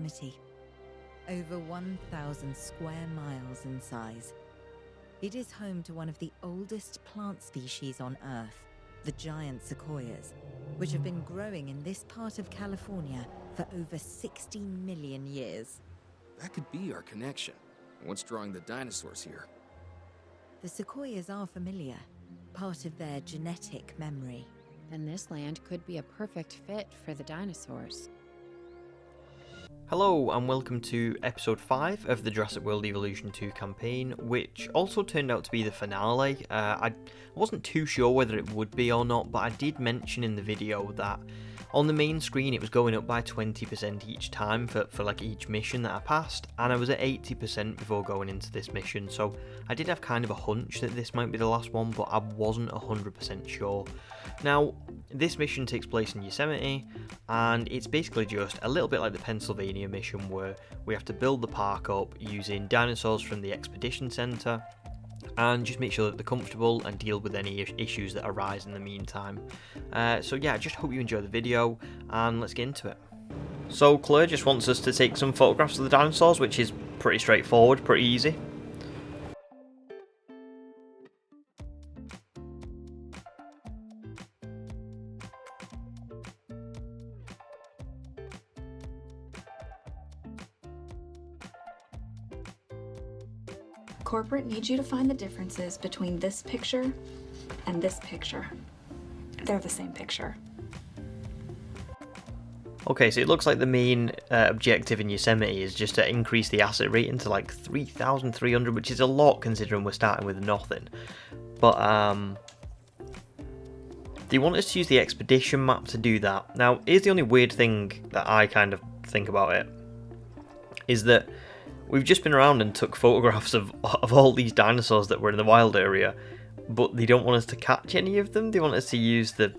Yosemite, over 1,000 square miles in size. It is home to one of the oldest plant species on Earth, the giant sequoias, which have been growing in this part of California for over 60 million years. That could be our connection. What's drawing the dinosaurs here? The sequoias are familiar, part of their genetic memory. Then this land could be a perfect fit for the dinosaurs. Hello and welcome to episode 5 of the Jurassic World Evolution 2 campaign, which also turned out to be the finale. I wasn't too sure whether it would be or not, but I did mention in the video that on the main screen it was going up by 20% each time for like each mission that I passed, and I was at 80% before going into this mission, so I did have kind of a hunch that this might be the last one, but I wasn't 100% sure. Now, this mission takes place in Yosemite, and it's basically just a little bit like the Pennsylvania mission where we have to build the park up using dinosaurs from the expedition center and just make sure that they're comfortable and deal with any issues that arise in the meantime. So yeah, I just hope you enjoy the video and let's get into it. So Claire just wants us to take some photographs of the dinosaurs, which is pretty straightforward, pretty easy. Corporate needs you to find the differences between this picture and this picture. They're the same picture. Okay, so it looks like the main objective in Yosemite is just to increase the asset rating to like 3,300, which is a lot considering we're starting with nothing. But they want us to use the expedition map to do that. Now, here's the only weird thing that I kind of think about it, is that we've just been around and took photographs of all these dinosaurs that were in the wild area, but they don't want us to catch any of them. They want us to use the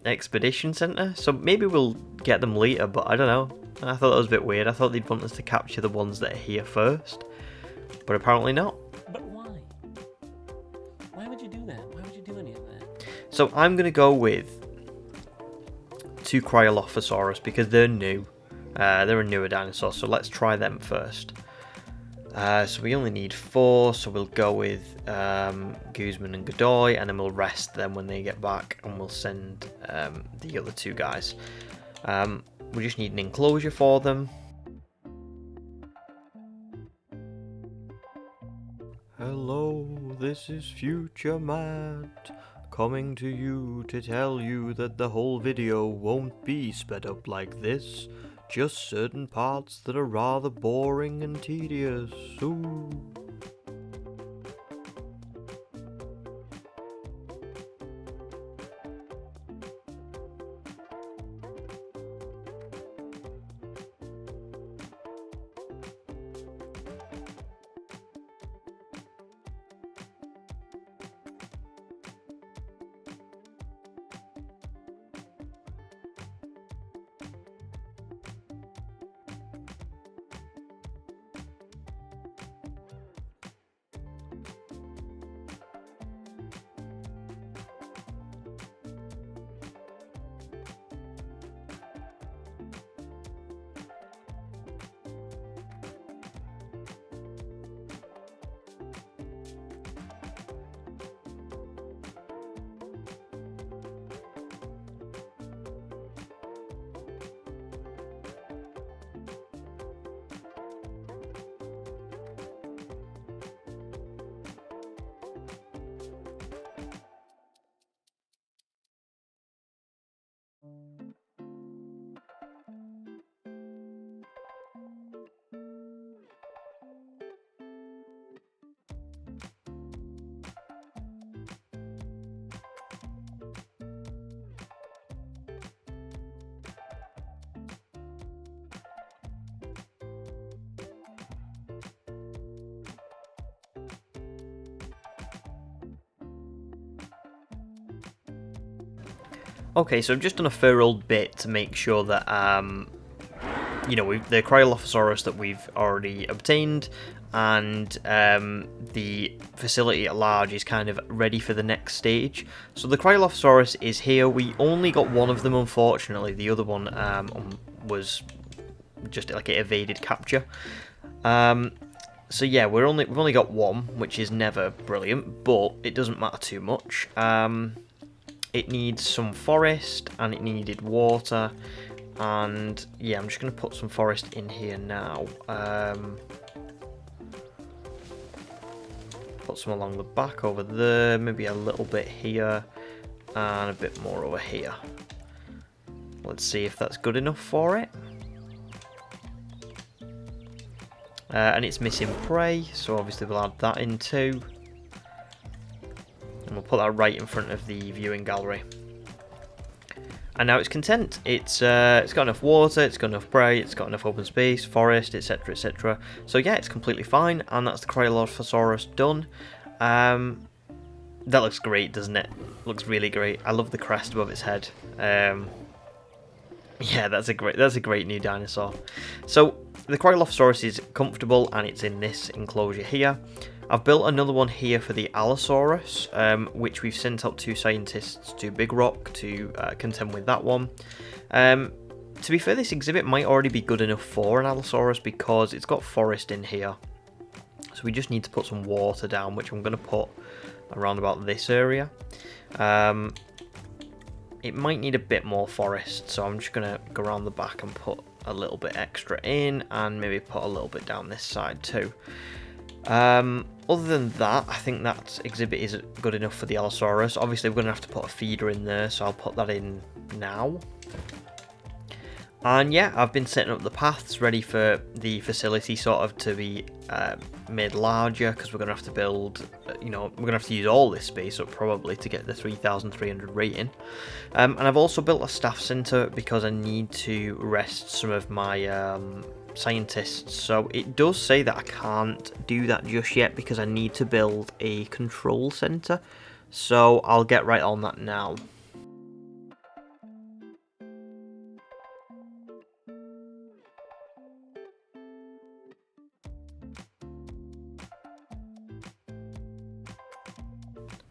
expedition center, so maybe we'll get them later, but I don't know. I thought that was a bit weird. I thought they'd want us to capture the ones that are here first, but apparently not. But why? Why would you do that? Why would you do any of that? So I'm going to go with 2 Cryolophosaurus because they're new. They're a newer dinosaur, so let's try them first. So we only need 4, so we'll go with Guzman and Godoy, and then we'll rest them when they get back, and we'll send the other 2 guys. We just need an enclosure for them. Hello, this is Future Matt, coming to you to tell you that the whole video won't be sped up like this. Just certain parts that are rather boring and tedious. Ooh. Okay, so I've just done a fair old bit to make sure that, you know, the Cryolophosaurus that we've already obtained and the facility at large is kind of ready for the next stage. So the Cryolophosaurus is here. We only got one of them, unfortunately. The other one was just like it evaded capture. So yeah, we've only got one, which is never brilliant, but it doesn't matter too much. It needs some forest, and it needed water, and yeah, I'm just going to put some forest in here now. Put some along the back over there, maybe a little bit here, and a bit more over here. Let's see if that's good enough for it. And it's missing prey, so obviously we'll add that in too. And we'll put that right in front of the viewing gallery. And now it's content. It's got enough water, it's got enough prey, it's got enough open space, forest, etc, etc. So yeah, it's completely fine, and that's the Cryolophosaurus done. That looks great, doesn't it? Looks really great. I love the crest above its head. Yeah, that's a great new dinosaur. So the Cryolophosaurus is comfortable, and it's in this enclosure here. I've built another one here for the Allosaurus, which we've sent out to scientists to Big Rock to contend with that one. To be fair, this exhibit might already be good enough for an Allosaurus because it's got forest in here. So we just need to put some water down, which I'm going to put around about this area. It might need a bit more forest, so I'm just going to go around the back and put a little bit extra in, and maybe put a little bit down this side too. Other than that, I think that exhibit is good enough for the Allosaurus. Obviously, we're going to have to put a feeder in there, so I'll put that in now. And yeah, I've been setting up the paths ready for the facility sort of to be made larger, because we're going to have to build, we're going to have to use all this space up probably to get the 3,300 rating. And I've also built a staff centre because I need to rest some of my scientists. So it does say that I can't do that just yet because I need to build a control centre. So I'll get right on that now.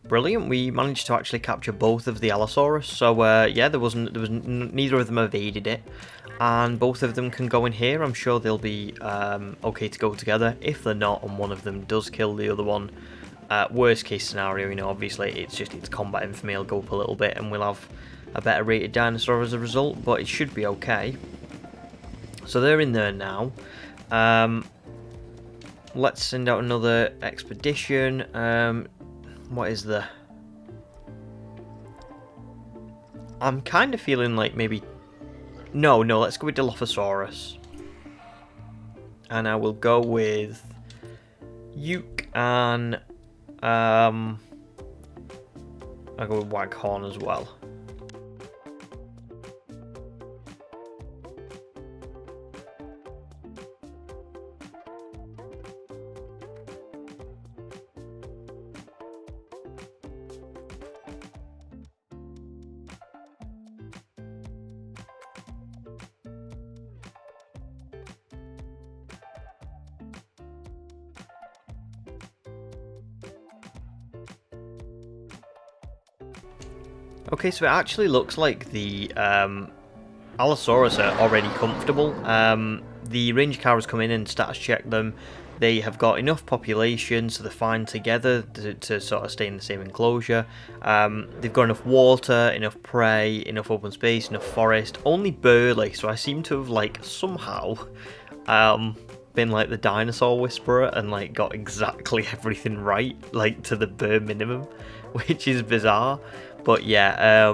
Brilliant, we managed to actually capture both of the Allosaurus, so yeah, neither of them evaded it, and both of them can go in here. I'm sure they'll be okay to go together. If they're not, and one of them does kill the other one, worst case scenario, obviously it's combat infamy, will go up a little bit, and we'll have a better rated dinosaur as a result, but it should be okay. So they're in there now. Let's send out another expedition. What is the... I'm kind of feeling like maybe... No, let's go with Dilophosaurus. And I will go with... Uke and... I'll go with Waghorn as well. Okay, so it actually looks like the Allosaurus are already comfortable. The ranger car has come in and status checked them. They have got enough population, so they're fine together to sort of stay in the same enclosure. They've got enough water, enough prey, enough open space, enough forest. Only burly, so I seem to have like somehow been like the dinosaur whisperer and like got exactly everything right, like to the bare minimum, which is bizarre. But yeah,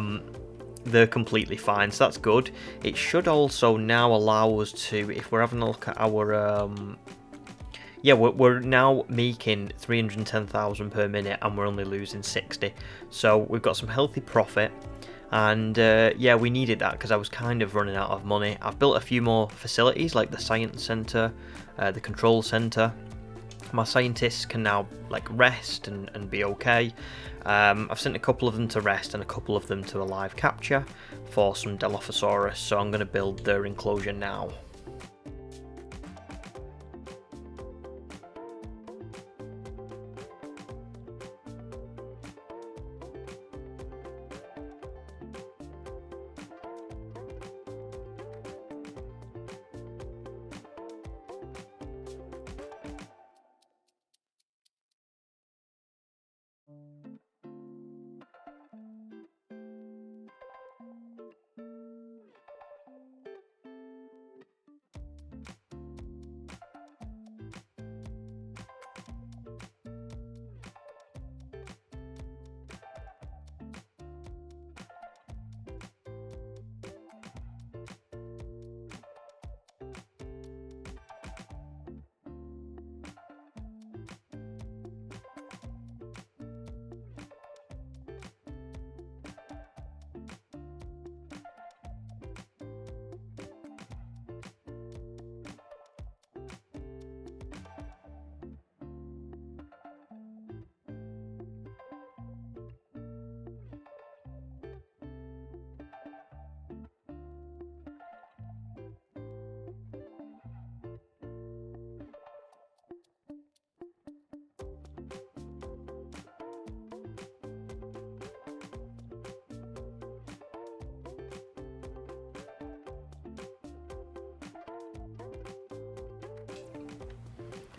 they're completely fine, so that's good. It should also now allow us to, if we're having a look at our... yeah, we're now making 310,000 per minute, and we're only losing 60. So we've got some healthy profit, and yeah, we needed that because I was kind of running out of money. I've built a few more facilities, like the science centre, the control centre. My scientists can now like rest and be okay. I've sent a couple of them to rest and a couple of them to a live capture for some Dilophosaurus, so I'm going to build their enclosure now.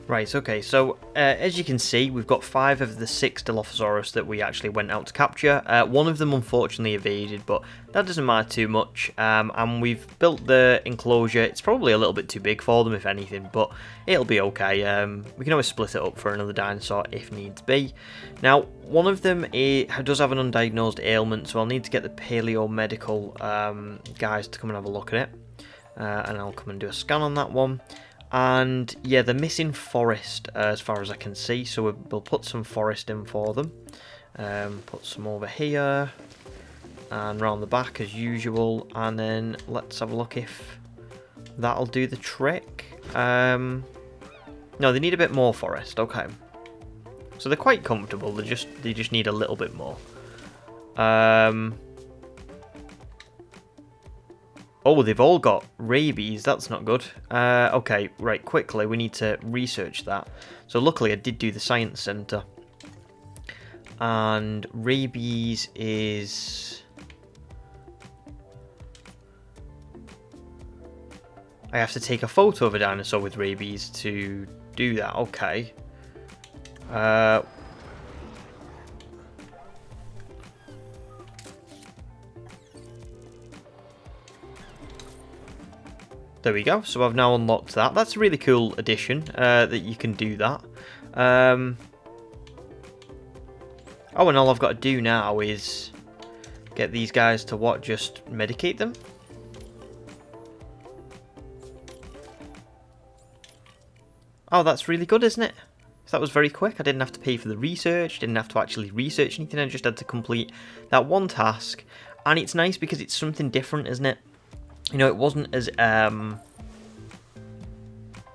Right, okay, so as you can see, we've got 5 of the 6 Dilophosaurus that we actually went out to capture. One of them unfortunately evaded, but that doesn't matter too much. And we've built the enclosure. It's probably a little bit too big for them, if anything, but it'll be okay. We can always split it up for another dinosaur if needs be. Now, one of them does have an undiagnosed ailment, so I'll need to get the paleomedical guys to come and have a look at it. And I'll come and do a scan on that one. And yeah, they're missing forest as far as I can see, so we'll put some forest in for them. Put some over here and round the back as usual, and then let's have a look if that'll do the trick. No, they need a bit more forest. Okay, so they're quite comfortable. They just need a little bit more. Oh, they've all got rabies. That's not good. Okay, right, quickly, we need to research that. So luckily I did do the science centre. And rabies is... I have to take a photo of a dinosaur with rabies to do that. Okay. There we go, so I've now unlocked that. That's a really cool addition, that you can do that. Oh, and all I've got to do now is get these guys to what? Just medicate them? Oh, that's really good, isn't it? That was very quick. I didn't have to pay for the research, didn't have to actually research anything, I just had to complete that one task. And it's nice because it's something different, isn't it? You know, it wasn't as,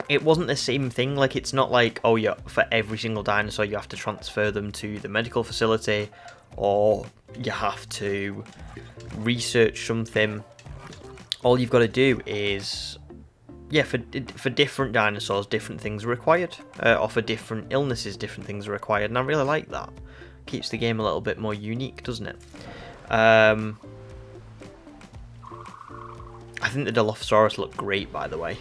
it wasn't the same thing. Like, it's not like, oh yeah, for every single dinosaur you have to transfer them to the medical facility, or you have to research something. All you've got to do is, yeah, for different dinosaurs, different things are required, or for different illnesses, different things are required, and I really like that. Keeps the game a little bit more unique, doesn't it? I think the Dilophosaurus look great, by the way.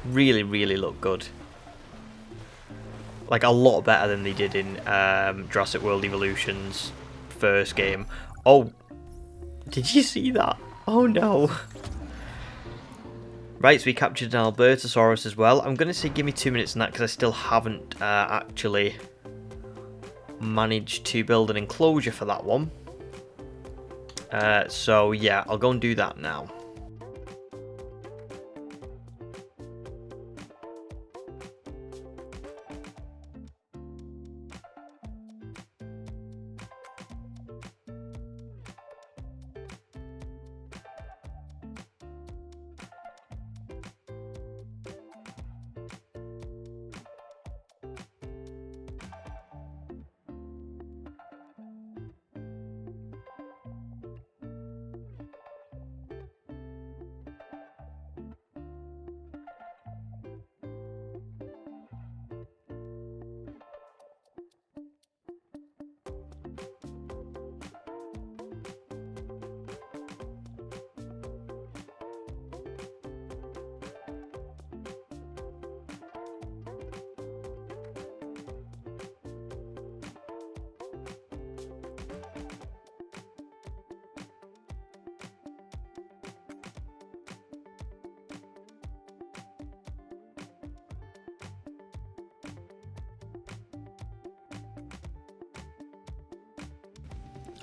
Really, really look good. Like, a lot better than they did in Jurassic World Evolution's first game. Oh, did you see that? Oh no. Right, so we captured an Albertosaurus as well. I'm going to say give me 2 minutes on that because I still haven't actually managed to build an enclosure for that one. So yeah, I'll go and do that now.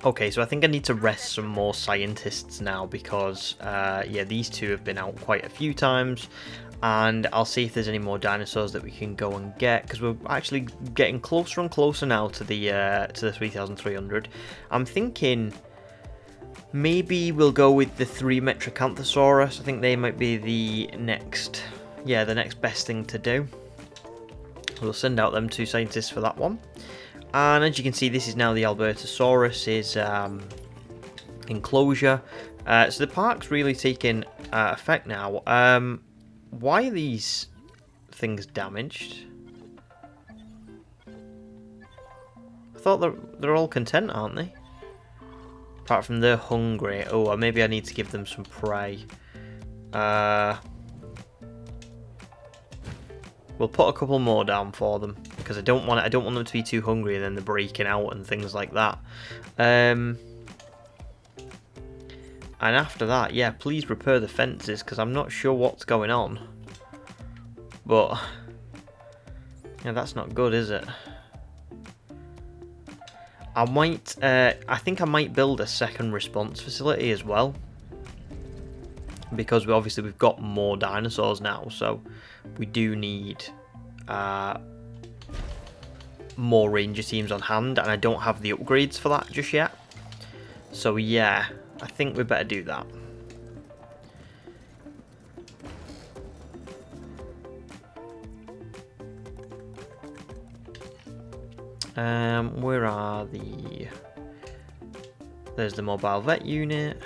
Okay, so I think I need to rest some more scientists now because, yeah, these two have been out quite a few times, and I'll see if there's any more dinosaurs that we can go and get, because we're actually getting closer and closer now to the 3,300. I'm thinking maybe we'll go with the 3 Metracanthosaurus. I think they might be the next, yeah, the next best thing to do. We'll send out them 2 scientists for that one. And as you can see, this is now the Albertosaurus's enclosure. So the park's really taking effect now. Why are these things damaged? I thought they're all content, aren't they? Apart from they're hungry. Oh, maybe I need to give them some prey. We'll put a couple more down for them because I don't want them to be too hungry and then they're breaking out and things like that. And after that, yeah, please repair the fences because I'm not sure what's going on. But yeah, that's not good, is it? I might, I think I might build a second response facility as well, because we've got more dinosaurs now, so we do need more ranger teams on hand, and I don't have the upgrades for that just yet. So yeah, I think we better do that. Where are the... There's the mobile vet unit.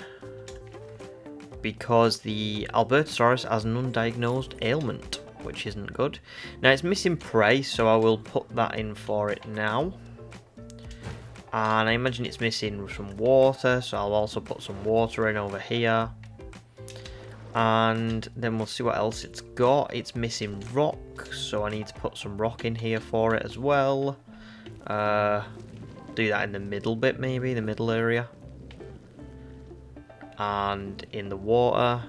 Because the Albertosaurus has an undiagnosed ailment, which isn't good. Now it's missing prey, so I will put that in for it now. And I imagine it's missing some water, so I'll also put some water in over here. And then we'll see what else it's got. It's missing rock, so I need to put some rock in here for it as well. Do that in the middle bit, maybe, the middle area. And in the water.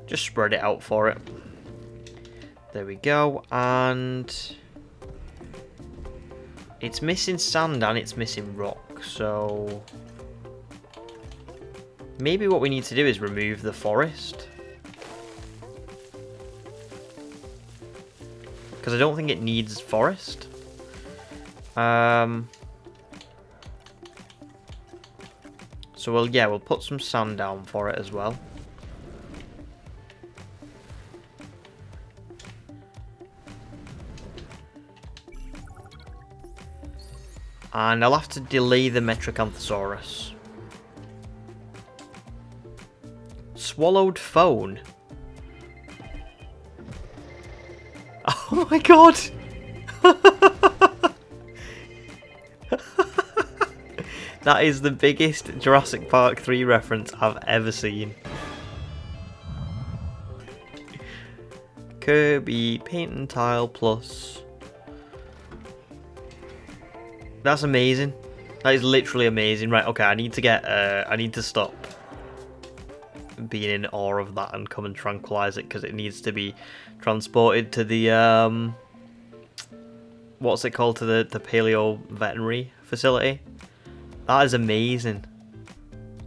Just spread it out for it. There we go. And it's missing sand and it's missing rock, so maybe what we need to do is remove the forest. Because I don't think it needs forest. So we'll put some sand down for it as well. And I'll have to delay the Metracanthosaurus. Swallowed phone. Oh my god! That is the biggest Jurassic Park 3 reference I've ever seen. Kirby paint and tile plus. That's amazing. That is literally amazing. Right, okay, I need to stop being in awe of that and come and tranquilize it because it needs to be transported to the what's it called, to the paleo veterinary facility. That is amazing.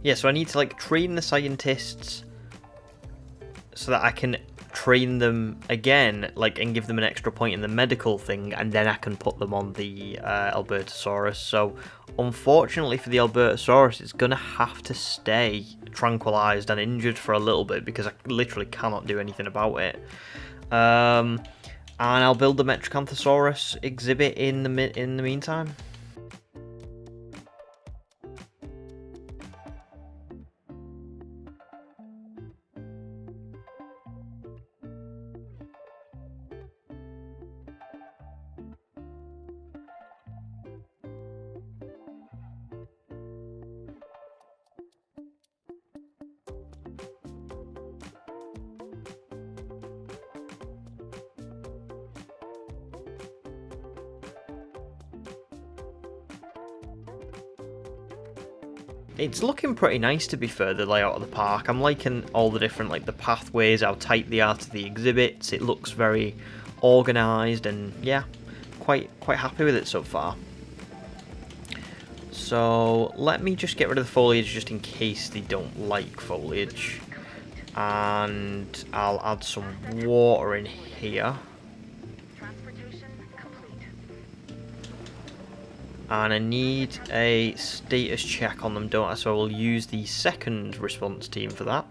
Yeah, so I need to like train the scientists so that I can train them again, like, and give them an extra point in the medical thing, and then I can put them on the Albertosaurus. So unfortunately for the Albertosaurus, it's gonna have to stay tranquilized and injured for a little bit because I literally cannot do anything about it. And I'll build the Metracanthosaurus exhibit in the meantime. It's looking pretty nice, to be fair, the layout of the park. I'm liking all the different, like, the pathways, how tight they are to the exhibits. It looks very organised, and yeah, quite happy with it so far. So let me just get rid of the foliage just in case they don't like foliage. And I'll add some water in here. And I need a status check on them, don't I? So I will use the second response team for that.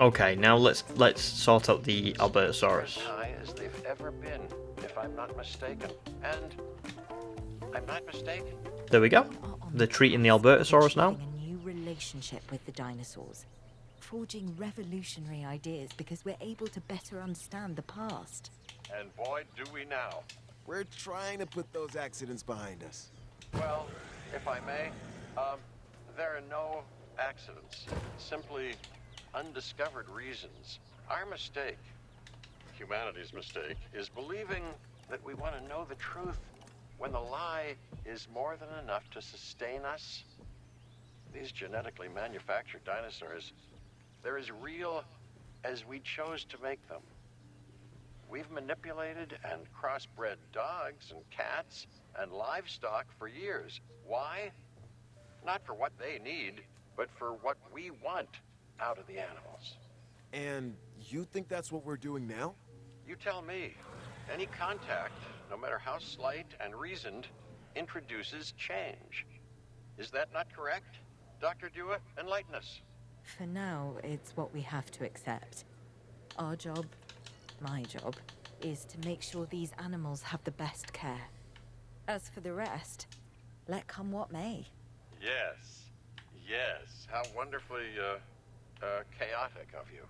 Okay, now let's sort out the Albertosaurus. As high as they've ever been, if I'm not mistaken. And I'm not mistaken. There we go. They're treating the Albertosaurus now. A new relationship with the dinosaurs. Forging revolutionary ideas because we're able to better understand the past. And boy, do we now. We're trying to put those accidents behind us. Well, if I may, there are no accidents, simply undiscovered reasons. Our mistake, humanity's mistake, is believing that we want to know the truth when the lie is more than enough to sustain us. These genetically manufactured dinosaurs, they're as real as we chose to make them. We've manipulated and crossbred dogs and cats and livestock for years. Why? Not for what they need, but for what we want out of the animals. And you think that's what we're doing now? You tell me. Any contact, no matter how slight and reasoned, introduces change. Is that not correct? Dr. Dewar, enlighten us. For now, it's what we have to accept. Our job, my job, is to make sure these animals have the best care. As for the rest, let come what may. Yes. Yes. How wonderfully, chaotic of you.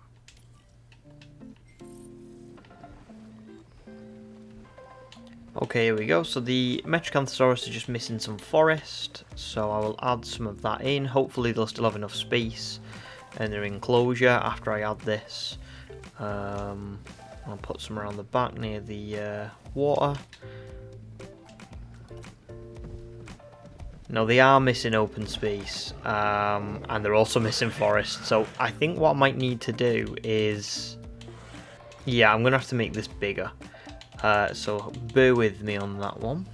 Okay, here we go. So the Metrocanthosaurus is just missing some forest, so I will add some of that in. Hopefully they'll still have enough space in their enclosure after I add this. I'll put some around the back near the water. No, they are missing open space, and they're also missing forest. So I think what I might need to do is, yeah, I'm going to have to make this bigger. So bear with me on that one.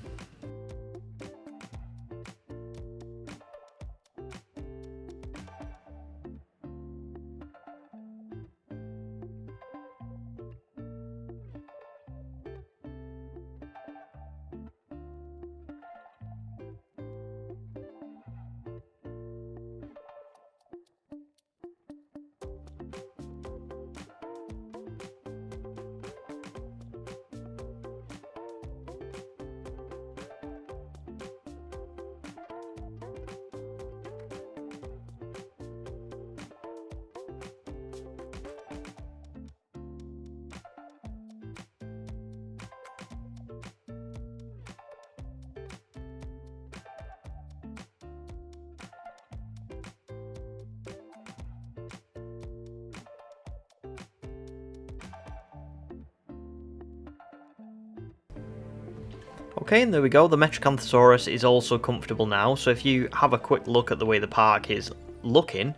Okay, and there we go. The Metrocanthosaurus is also comfortable now. So if you have a quick look at the way the park is looking,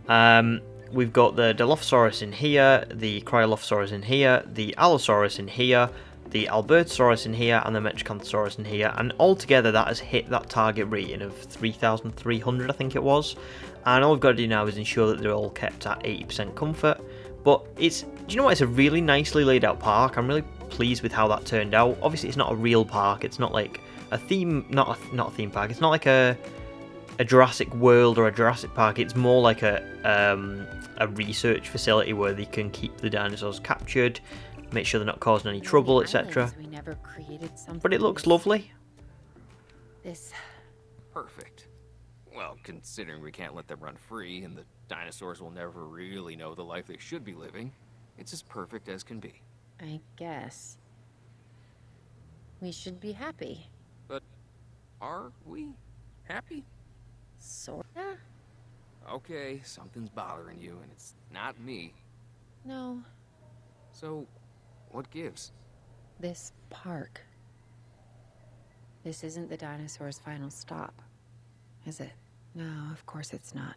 we've got the Dilophosaurus in here, the Cryolophosaurus in here, the Allosaurus in here, the Albertosaurus in here, and the Metrocanthosaurus in here. And altogether that has hit that target rating of 3,300, I think it was. And all we've got to do now is ensure that they're all kept at 80% comfort. But it's, do you know what? It's a really nicely laid out park. I'm really pleased with how that turned out. Obviously, it's not a real park. It's not like a theme, not a theme park. It's not like a Jurassic World or a Jurassic Park. It's more like a research facility where they can keep the dinosaurs captured, make sure they're not causing any trouble, etc. We never created something. But it looks lovely. This. Perfect. Well, considering we can't let them run free and the dinosaurs will never really know the life they should be living, it's as perfect as can be. I guess. We should be happy. But are we happy? Sorta? Okay, something's bothering you and it's not me. No. So, what gives? This park. This isn't the dinosaurs' final stop, is it? No, of course it's not.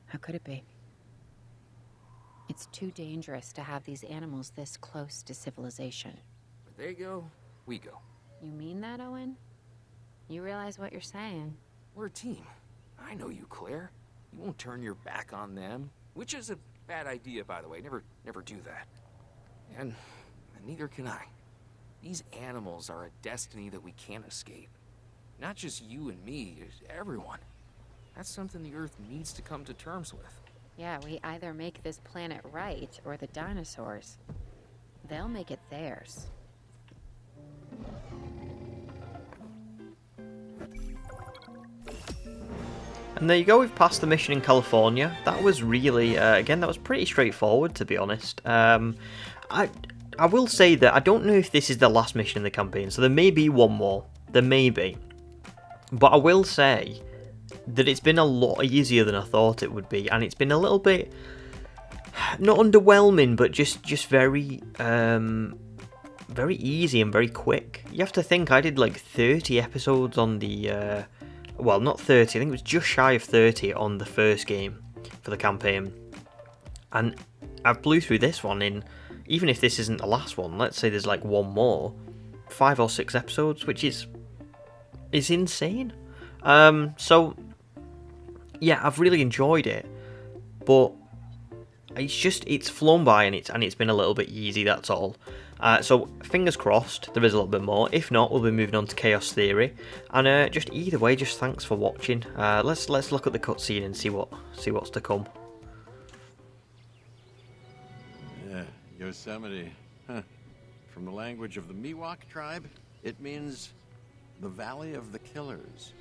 How could it be? It's too dangerous to have these animals this close to civilization. Where they go, we go. You mean that, Owen? You realize what you're saying? We're a team. I know you, Claire. You won't turn your back on them. Which is a bad idea, by the way. Never do that. And neither can I. These animals are a destiny that we can't escape. Not just you and me, everyone. That's something the Earth needs to come to terms with. Yeah, we either make this planet right, or the dinosaurs. They'll make it theirs. And there you go, we've passed the mission in California. That was really, again, that was pretty straightforward, to be honest. I will say that I don't know if this is the last mission in the campaign, so there may be one more. There may be. But I will say, that it's been a lot easier than I thought it would be, and it's been a little bit, not underwhelming, but just very very easy and very quick. You have to think, I did like 30 episodes on the, well, not 30, I think it was just shy of 30 on the first game for the campaign. And I've blew through this one in, even if this isn't the last one, let's say there's like one more, 5 or 6 episodes, which is insane. So, yeah, I've really enjoyed it, but it's flown by and it's been a little bit easy, that's all. So fingers crossed there is a little bit more. If not, we'll be moving on to Chaos Theory. And just either way, just thanks for watching. Let's look at the cutscene and see what's to come. Yeah, Yosemite. Huh. From the language of the Miwok tribe, it means the Valley of the Killers.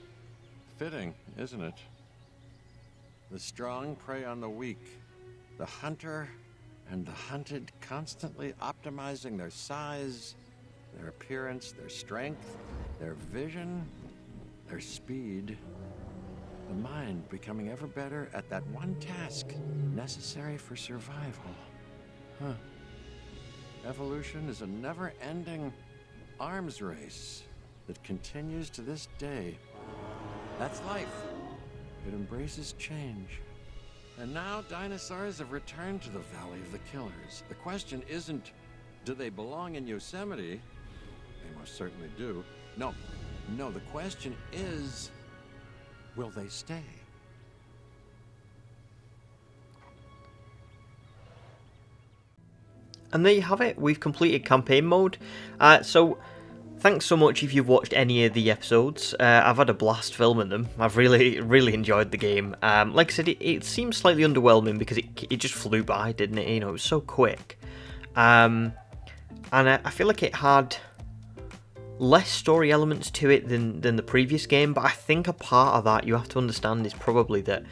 Fitting, isn't it? The strong prey on the weak. The hunter and the hunted constantly optimizing their size, their appearance, their strength, their vision, their speed. The mind becoming ever better at that one task necessary for survival. Huh. Evolution is a never-ending arms race that continues to this day. That's life. It embraces change. And now dinosaurs have returned to the Valley of the Killers. The question isn't, do they belong in Yosemite? They most certainly do. No, the question is, will they stay? And there you have it, we've completed campaign mode. So thanks so much if you've watched any of the episodes. I've had a blast filming them. I've really enjoyed the game. Like I said, it seems slightly underwhelming because it just flew by, didn't it? You know, it was so quick. And I feel like it had less story elements to it than the previous game, but I think a part of that you have to understand is probably that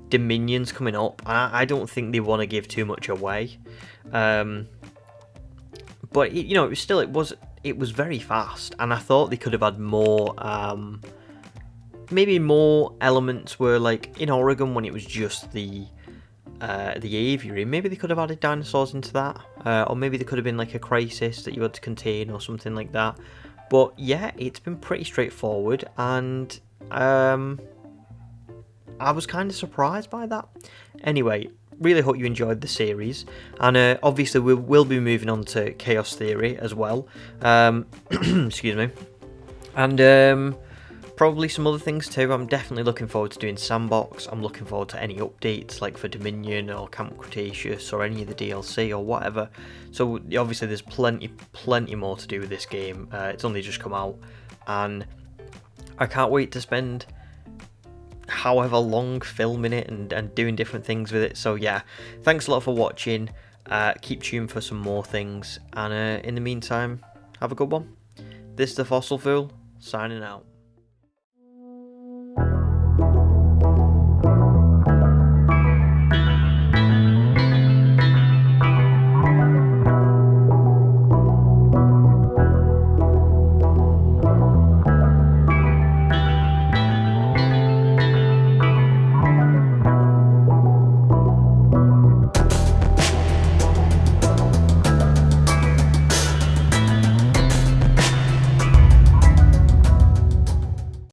Dominion's coming up. I don't think they want to give too much away. But you know, it was very fast, and I thought they could have had more, maybe more elements were like in Oregon when it was just the aviary. Maybe they could have added dinosaurs into that, or maybe there could have been like a crisis that you had to contain or something like that. But yeah, it's been pretty straightforward, and I was kind of surprised by that. Anyway, really hope you enjoyed the series, and obviously we will be moving on to Chaos Theory as well. Excuse me, and probably some other things too. I'm definitely looking forward to doing Sandbox. I'm looking forward to any updates like for Dominion or Camp Cretaceous or any of the DLC or whatever. So obviously there's plenty more to do with this game. It's only just come out, and I can't wait to spend however long filming it and doing different things with it. So yeah, thanks a lot for watching. Keep tuned for some more things, and in the meantime, have a good one. This is the Fossil Fool, signing out.